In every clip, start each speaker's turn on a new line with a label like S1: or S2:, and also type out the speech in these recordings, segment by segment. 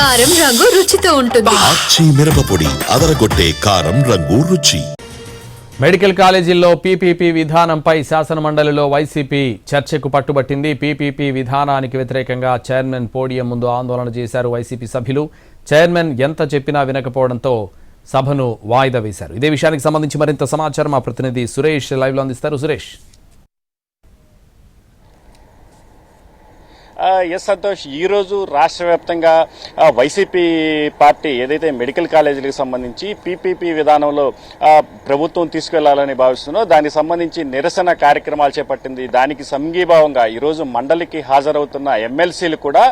S1: కారం రంగు రుచితో ఉంటుంది.
S2: ఆచి మిరపపొడి అదరగొట్టే కారం రంగు రుచి.
S3: మెడికల్ కాలేజీల్లో పీపీపీ విధానంపై శాసనమండలిలో వైసీపీ చర్చకు పట్టుబట్టింది. పీపీపీ విధానానికి వ్యతిరేకంగా చైర్మన్ పోడియం ముందు ఆందోళన చేశారు వైసీపీ సభ్యులు. చైర్మన్ ఎంత చెప్పినా వినకపోవడంతో సభను వాయిదా వేశారు. ఇదే విషయానికి సంబంధించి మరింత సమాచారం మా ప్రతినిధి సురేష్ లైవ్లో అందిస్తారు. సురేష్.
S4: ఎస్ సంతోష్, ఈరోజు రాష్ట్ర వ్యాప్తంగా వైసీపీ పార్టీ ఏదైతే మెడికల్ కాలేజీలకు సంబంధించి పీపీపీ విధానంలో ప్రభుత్వం తీసుకెళ్లాలని భావిస్తుందో దానికి సంబంధించి నిరసన కార్యక్రమాలు చేపట్టింది. దానికి సంఘీభావంగా ఈరోజు మండలికి హాజరవుతున్న ఎమ్మెల్సీలు కూడా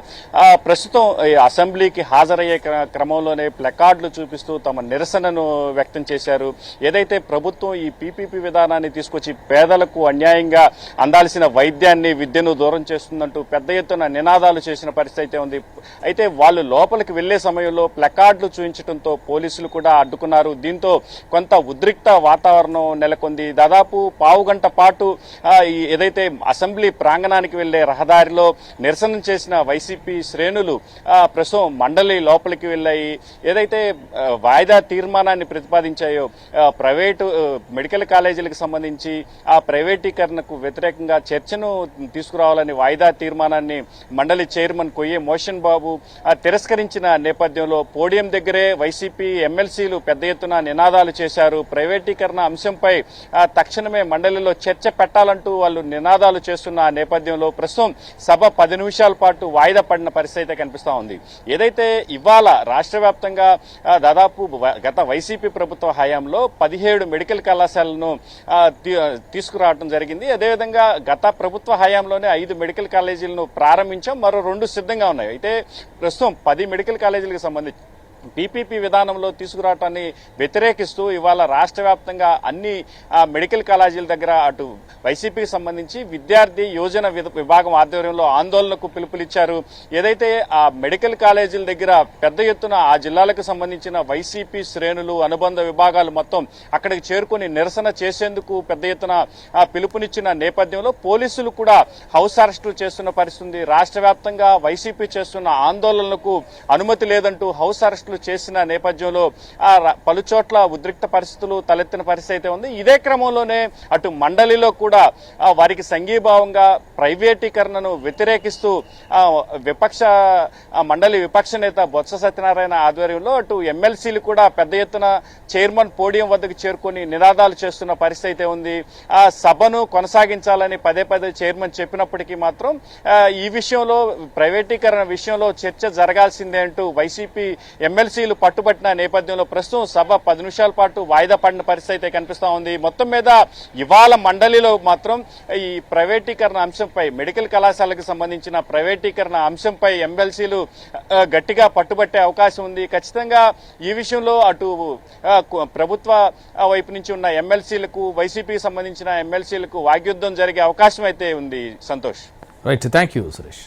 S4: ప్రస్తుతం అసెంబ్లీకి హాజరయ్యే క్రమంలోనే ప్లకార్డులు చూపిస్తూ తమ నిరసనను వ్యక్తం చేశారు. ఏదైతే ప్రభుత్వం ఈ పీపీపీ విధానాన్ని తీసుకొచ్చి పేదలకు అన్యాయంగా అందాల్సిన వైద్యాన్ని విద్యను దూరం చేస్తుందంటూ పెద్ద ఎత్తున నినాదాలు చేసిన పరిస్థితి అయితే ఉంది. అయితే వాళ్ళు లోపలికి వెళ్లే సమయంలో ప్లకార్డులు చూపించడంతో పోలీసులు కూడా అడ్డుకున్నారు. దీంతో కొంత ఉద్రిక్త వాతావరణం నెలకొంది. దాదాపు పావు గంట పాటు ఏదైతే అసెంబ్లీ ప్రాంగణానికి వెళ్లే రహదారిలో నిరసన చేసిన వైసీపీ శ్రేణులు ప్రస్తుతం మండలి లోపలికి వెళ్లాయి. ఏదైతే వాయిదా తీర్మానాన్ని ప్రతిపాదించాయో ప్రైవేటు మెడికల్ కాలేజీలకు సంబంధించి ఆ ప్రైవేటీకరణకు వ్యతిరేకంగా చర్చను తీసుకురావాలని వాయిదా తీర్మానాన్ని మండలి చైర్మన్ కొయ్యే మోషన్ బాబు తిరస్కరించిన నేపథ్యంలో పోడియం దగ్గరే వైసీపీ ఎమ్మెల్సీలు పెద్ద ఎత్తున నినాదాలు చేశారు. ప్రైవేటీకరణ అంశంపై తక్షణమే మండలిలో చర్చ పెట్టాలంటూ వాళ్ళు నినాదాలు చేస్తున్న నేపథ్యంలో ప్రస్తుతం సభ 10 నిమిషాల పాటు వాయిదా పడిన పరిస్థితి అయితే కనిపిస్తూ ఉంది. ఏదైతే ఇవాళ రాష్ట్ర వ్యాప్తంగా దాదాపు గత వైసీపీ ప్రభుత్వ హయాంలో 17 మెడికల్ కళాశాలను తీసుకురావడం జరిగింది. అదేవిధంగా గత ప్రభుత్వ హయాంలోనే 5 మెడికల్ కాలేజీలను ప్రారంభించాం, మరో 2 సిద్ధంగా ఉన్నాయి. అయితే ప్రస్తుతం 10 మెడికల్ కాలేజీలకు సంబంధించి పీపీపీ విధానంలో తీసుకురావటాన్ని వ్యతిరేకిస్తూ ఇవాళ రాష్ట్ర వ్యాప్తంగా అన్ని మెడికల్ కాలేజీల దగ్గర అటు వైసీపీకి సంబంధించి విద్యార్థి యోజన విభాగం ఆధ్వర్యంలో ఆందోళనకు పిలుపునిచ్చారు. ఏదైతే ఆ మెడికల్ కాలేజీల దగ్గర పెద్ద ఎత్తున ఆ జిల్లాలకు సంబంధించిన వైసీపీ శ్రేణులు అనుబంధ విభాగాలు మొత్తం అక్కడికి చేరుకుని నిరసన చేసేందుకు పెద్ద ఎత్తున పిలుపునిచ్చిన నేపథ్యంలో పోలీసులు కూడా హౌస్ అరెస్టులు చేస్తున్న పరిస్థితి. రాష్ట్ర వ్యాప్తంగా వైసీపీ చేస్తున్న ఆందోళనలకు అనుమతి లేదంటూ హౌస్ అరెస్ట్ చేసిన నేపథ్యంలో పలుచోట్ల ఉద్రిక్త పరిస్థితులు తలెత్తిన పరిస్థితి అయితే ఉంది. ఇదే క్రమంలోనే అటు మండలిలో కూడా వారికి సంఘీభావంగా ప్రైవేటీకరణను వ్యతిరేకిస్తూ మండలి విపక్ష నేత బొత్స సత్యనారాయణ ఆధ్వర్యంలో అటు ఎమ్మెల్సీలు కూడా పెద్ద ఎత్తున చైర్మన్ పోడియం వద్దకు చేరుకుని నినాదాలు చేస్తున్న పరిస్థితి అయితే ఉంది. ఆ సభను కొనసాగించాలని పదే చైర్మన్ చెప్పినప్పటికీ మాత్రం ఈ విషయంలో ప్రైవేటీకరణ విషయంలో చర్చ జరగాల్సిందే అంటూ వైసీపీ ఎమ్మెల్సీలు పట్టుబట్టిన నేపథ్యంలో ప్రస్తుతం సభ 10 నిమిషాల పాటు వాయిదా పడిన పరిస్థితి అయితే కనిపిస్తూ ఉంది. మొత్తం మీద ఇవాళ మండలిలో మాత్రం ఈ ప్రైవేటీకరణ అంశంపై మెడికల్ కళాశాలకు సంబంధించిన ప్రైవేటీకరణ అంశంపై ఎమ్మెల్సీలు గట్టిగా పట్టుబట్టే అవకాశం ఉంది. ఖచ్చితంగా ఈ విషయంలో అటు ప్రభుత్వ వైపు నుంచి ఉన్న ఎమ్మెల్సీలకు వైసీపీకి సంబంధించిన ఎమ్మెల్సీలకు వాగ్యుద్ధం జరిగే అవకాశం అయితే ఉంది. Santosh.
S3: Right, thank you Suresh.